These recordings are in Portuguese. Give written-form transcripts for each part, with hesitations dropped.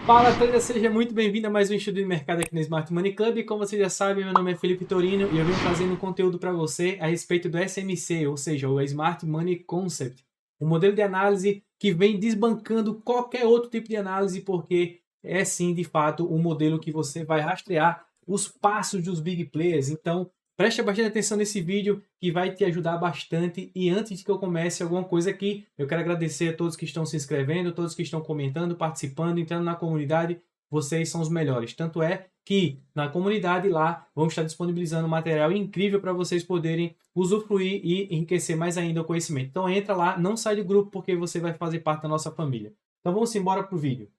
Fala, trader, seja muito bem-vindo a mais um estudo de mercado aqui no Smart Money Club. Como você já sabe, meu nome é Felipe Torino e eu venho trazendo um conteúdo para você a respeito do SMC, ou seja, o Smart Money Concept, um modelo de análise que vem desbancando qualquer outro tipo de análise, porque é sim, de fato, um modelo que você vai rastrear os passos dos big players. Então, preste bastante atenção nesse vídeo que vai te ajudar bastante. E antes de que eu comece alguma coisa aqui, eu quero agradecer a todos que estão se inscrevendo, todos que estão comentando, participando, entrando na comunidade. Vocês são os melhores. Tanto é que na comunidade lá vamos estar disponibilizando material incrível para vocês poderem usufruir e enriquecer mais ainda o conhecimento. Então entra lá, não sai do grupo porque você vai fazer parte da nossa família. Então vamos embora para o vídeo.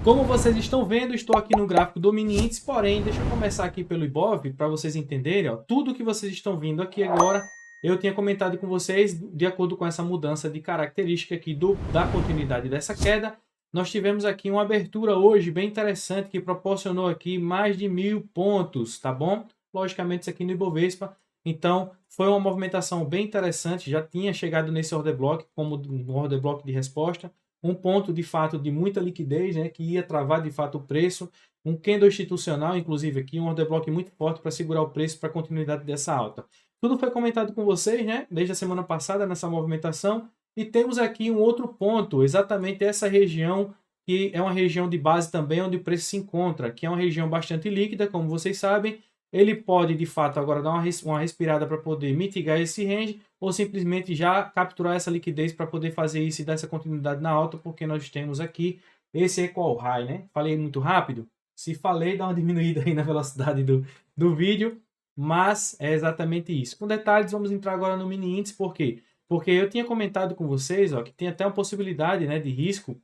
Como vocês estão vendo, estou aqui no gráfico do mini índice, porém, deixa eu começar aqui pelo Ibov, para vocês entenderem, ó, tudo que vocês estão vendo aqui agora, eu tinha comentado com vocês, de acordo com essa mudança de característica aqui da continuidade dessa queda, nós tivemos aqui uma abertura hoje bem interessante, que proporcionou aqui mais de 1.000 pontos, tá bom? Logicamente, isso aqui no Ibovespa, então, foi uma movimentação bem interessante, já tinha chegado nesse order block, como um order block de resposta, um ponto de fato de muita liquidez, né, que ia travar de fato o preço, um candle institucional, inclusive aqui, um order block muito forte para segurar o preço para a continuidade dessa alta. Tudo foi comentado com vocês, né, desde a semana passada nessa movimentação, e temos aqui um outro ponto, exatamente essa região, que é uma região de base também, onde o preço se encontra, que é uma região bastante líquida, como vocês sabem. Ele pode, de fato, agora dar uma respirada para poder mitigar esse range, ou simplesmente já capturar essa liquidez para poder fazer isso e dar essa continuidade na alta, porque nós temos aqui esse equal high, né? Falei muito rápido? Se falei, dá uma diminuída aí na velocidade do vídeo, mas é exatamente isso. Com detalhes, vamos entrar agora no mini índice, por quê? Porque eu tinha comentado com vocês, ó, que tem até uma possibilidade, né, de risco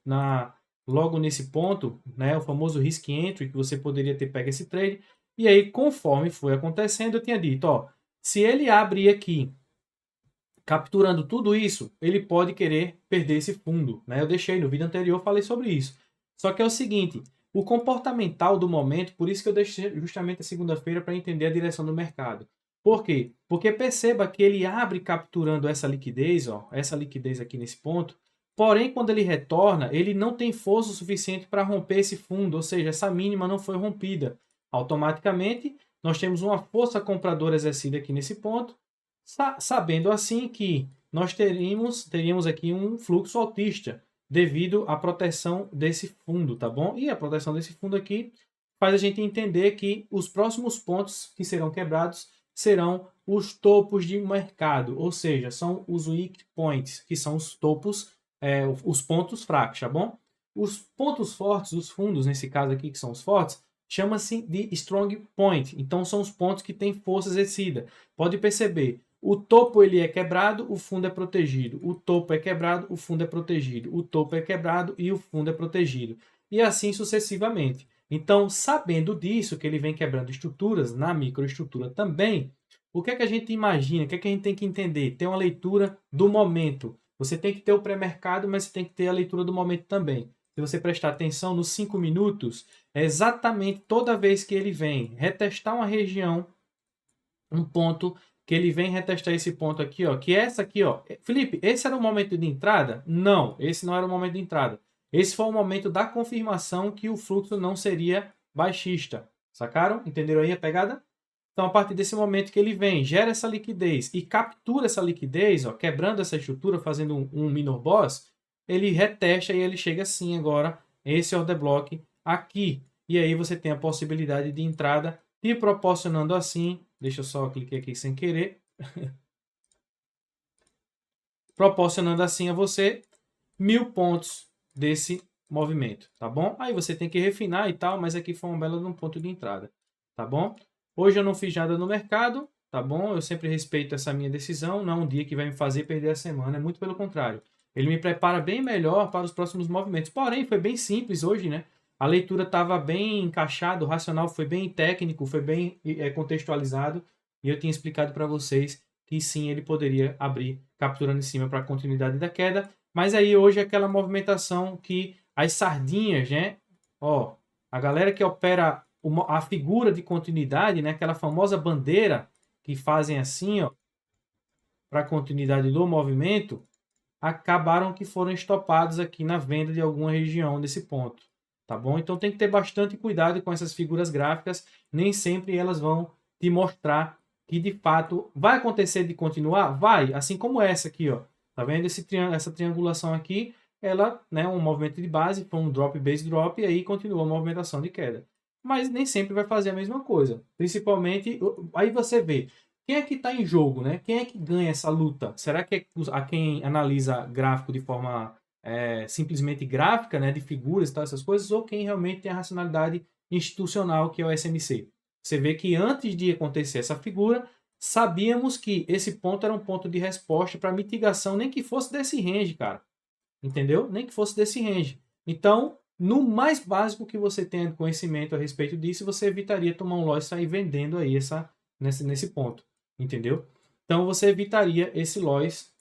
logo nesse ponto, né, o famoso risk entry, que você poderia ter pego esse trade. E aí, conforme foi acontecendo, eu tinha dito, ó, se ele abrir aqui, capturando tudo isso, ele pode querer perder esse fundo, né? Eu deixei no vídeo anterior, falei sobre isso. Só que é o seguinte, o comportamental do momento, por isso que eu deixei justamente a segunda-feira para entender a direção do mercado. Por quê? Porque perceba que ele abre capturando essa liquidez, ó, essa liquidez aqui nesse ponto, porém, quando ele retorna, ele não tem força suficiente para romper esse fundo, ou seja, essa mínima não foi rompida. Automaticamente, nós temos uma força compradora exercida aqui nesse ponto, sabendo assim que nós teríamos aqui um fluxo altista devido à proteção desse fundo, tá bom? E a proteção desse fundo aqui faz a gente entender que os próximos pontos que serão quebrados serão os topos de mercado, ou seja, são os weak points, que são os topos, os pontos fracos, tá bom? Os pontos fortes, os fundos, nesse caso aqui, que são os fortes, chama-se de strong point. Então, são os pontos que têm força exercida. Pode perceber, o topo ele é quebrado, o fundo é protegido. O topo é quebrado, o fundo é protegido. O topo é quebrado e o fundo é protegido. E assim sucessivamente. Então, sabendo disso, que ele vem quebrando estruturas, na microestrutura também, o que é que a gente imagina? O que é que a gente tem que entender? Tem uma leitura do momento. Você tem que ter o pré-mercado, mas você tem que ter a leitura do momento também. Se você prestar atenção nos 5 minutos, é exatamente toda vez que ele vem retestar uma região, um ponto, que ele vem retestar esse ponto aqui, ó, que é essa aqui, ó. Felipe, esse era o momento de entrada? Não, esse não era o momento de entrada. Esse foi o momento da confirmação que o fluxo não seria baixista. Sacaram? Entenderam aí a pegada? Então, a partir desse momento que ele vem, gera essa liquidez e captura essa liquidez, ó, quebrando essa estrutura, fazendo um minor boss, ele retesta e ele chega assim agora, esse order block aqui. E aí você tem a possibilidade de entrada, te proporcionando assim, deixa eu só clicar aqui sem querer, proporcionando assim a você 1.000 pontos desse movimento, tá bom? Aí você tem que refinar e tal, mas aqui foi um belo um ponto de entrada, tá bom? Hoje eu não fiz nada no mercado, tá bom? Eu sempre respeito essa minha decisão, não é um dia que vai me fazer perder a semana, é muito pelo contrário. Ele me prepara bem melhor para os próximos movimentos. Porém, foi bem simples hoje, né? A leitura estava bem encaixada, o racional foi bem técnico, foi bem contextualizado, e eu tinha explicado para vocês que sim, ele poderia abrir capturando em cima para a continuidade da queda, mas aí hoje é aquela movimentação que as sardinhas, né? Ó, a galera que opera a figura de continuidade, né? Aquela famosa bandeira que fazem assim, ó. para a continuidade do movimento, acabaram que foram estopados aqui na venda de alguma região nesse ponto, tá bom? Então tem que ter bastante cuidado com essas figuras gráficas, nem sempre elas vão te mostrar que de fato vai acontecer de continuar? Vai, assim como essa aqui, ó. Tá vendo essa triangulação aqui? Ela, né, um movimento de base, foi um drop, base drop, e aí continua a movimentação de queda. Mas nem sempre vai fazer a mesma coisa. Principalmente, aí você vê, quem é que está em jogo, né? Quem é que ganha essa luta? Será que é a quem analisa gráfico de forma simplesmente gráfica, né, de figuras e tal, essas coisas, ou quem realmente tem a racionalidade institucional, que é o SMC? Você vê que antes de acontecer essa figura, sabíamos que esse ponto era um ponto de resposta para mitigação, nem que fosse desse range, cara. Entendeu? Nem que fosse desse range. Então, no mais básico que você tenha conhecimento a respeito disso, você evitaria tomar um loss e sair vendendo aí nesse ponto. Entendeu? Então, você evitaria esse loss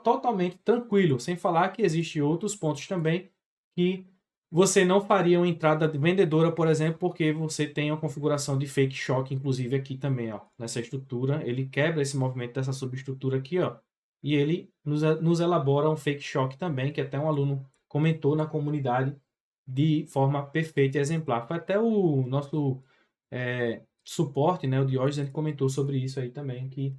totalmente tranquilo, sem falar que existem outros pontos também que você não faria uma entrada vendedora, por exemplo, porque você tem uma configuração de fake shock, inclusive aqui também, ó, nessa estrutura. Ele quebra esse movimento dessa subestrutura aqui, ó, e ele nos elabora um fake shock também, que até um aluno comentou na comunidade de forma perfeita e exemplar. Foi até o nosso suporte, né, o Diógenes, ele comentou sobre isso aí também, que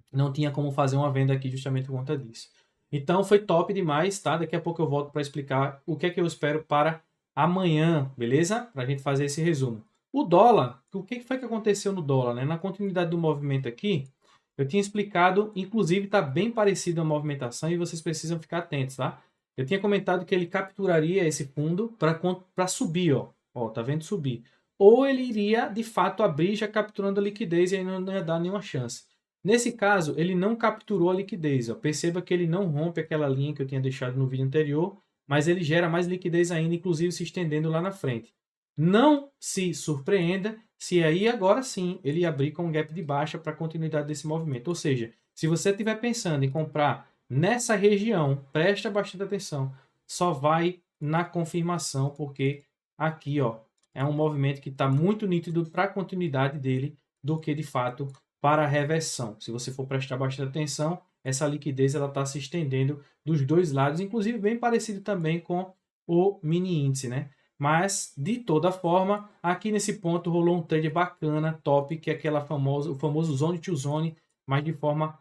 não tinha como fazer uma venda aqui justamente por conta disso. Então foi top demais, tá? Daqui a pouco eu volto para explicar o que é que eu espero para amanhã, beleza? Para a gente fazer esse resumo. O dólar, o que foi que aconteceu no dólar, né? Na continuidade do movimento aqui, eu tinha explicado, inclusive está bem parecido a movimentação e vocês precisam ficar atentos, tá? Eu tinha comentado que ele capturaria esse fundo para subir, ó. Ó, tá vendo subir? Ou ele iria, de fato, abrir já capturando a liquidez e aí não ia dar nenhuma chance. Nesse caso, ele não capturou a liquidez. Ó. Perceba que ele não rompe aquela linha que eu tinha deixado no vídeo anterior, mas ele gera mais liquidez ainda, inclusive se estendendo lá na frente. Não se surpreenda se aí agora sim ele abrir com um gap de baixa para a continuidade desse movimento. Ou seja, se você estiver pensando em comprar nessa região, presta bastante atenção, só vai na confirmação, porque aqui ó, é um movimento que está muito nítido para a continuidade dele do que de fato para a reversão. Se você for prestar bastante atenção, essa liquidez está se estendendo dos dois lados, inclusive bem parecido também com o mini índice, né? Mas, de toda forma, aqui nesse ponto rolou um trade bacana, top, que é o famoso zone to zone, mas de forma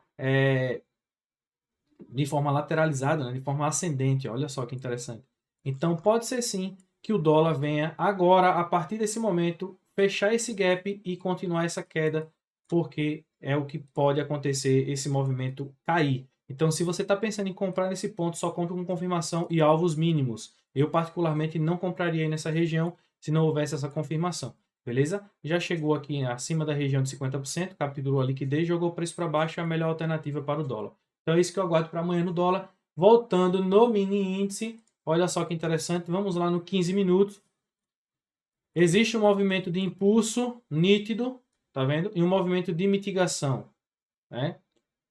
lateralizada, né? De forma ascendente. Olha só que interessante. Então, pode ser sim que o dólar venha agora, a partir desse momento, fechar esse gap e continuar essa queda, porque é o que pode acontecer, esse movimento cair. Então, se você está pensando em comprar nesse ponto, só compre com confirmação e alvos mínimos. Eu, particularmente, não compraria aí nessa região se não houvesse essa confirmação. Beleza? Já chegou aqui acima da região de 50%, capturou a liquidez, jogou o preço para baixo, é a melhor alternativa para o dólar. Então, é isso que eu aguardo para amanhã no dólar. Voltando no mini índice, olha só que interessante, vamos lá no 15 minutos. Existe um movimento de impulso nítido, tá vendo? E um movimento de mitigação, né?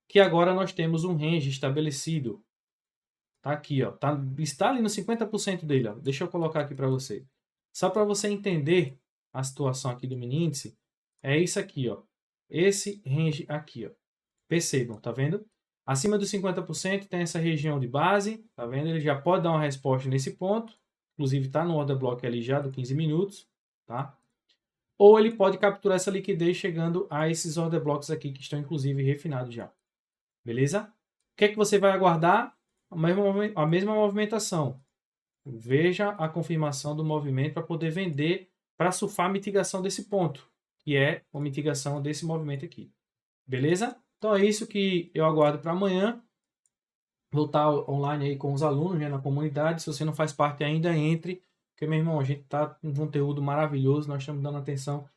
Que agora nós temos um range estabelecido. Tá aqui, ó. Está ali no 50% dele, ó. Deixa eu colocar aqui para você. Só para você entender a situação aqui do mini índice, é isso aqui, ó. Esse range aqui, ó. Percebam, tá vendo? Acima dos 50% tem essa região de base, tá vendo? Ele já pode dar uma resposta nesse ponto. Inclusive está no order block ali já do 15 minutos, tá? Ou ele pode capturar essa liquidez chegando a esses order blocks aqui que estão inclusive refinados já. Beleza? O que é que você vai aguardar? A mesma movimentação. Veja a confirmação do movimento para poder vender, para surfar a mitigação desse ponto, que é a mitigação desse movimento aqui. Beleza? Então é isso que eu aguardo para amanhã. Vou estar online aí com os alunos, né, na comunidade. Se você não faz parte ainda, entre. Porque, meu irmão, a gente está com um conteúdo maravilhoso. Nós estamos dando atenção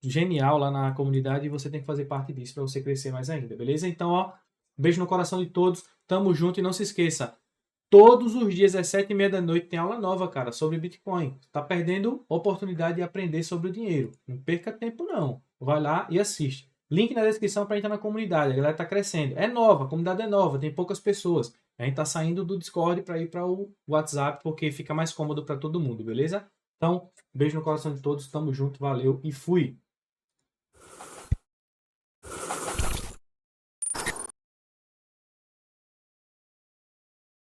genial lá na comunidade e você tem que fazer parte disso para você crescer mais ainda, beleza? Então, ó, beijo no coração de todos. Tamo junto e não se esqueça. Todos os dias às 7h30 da noite tem aula nova, cara, sobre Bitcoin. Tá perdendo oportunidade de aprender sobre o dinheiro. Não perca tempo, não. Vai lá e assiste. Link na descrição para entrar na comunidade. A galera tá crescendo. É nova, a comunidade é nova, tem poucas pessoas. A gente tá saindo do Discord para ir para o WhatsApp, porque fica mais cômodo para todo mundo, beleza? Então, beijo no coração de todos, tamo junto, valeu e fui!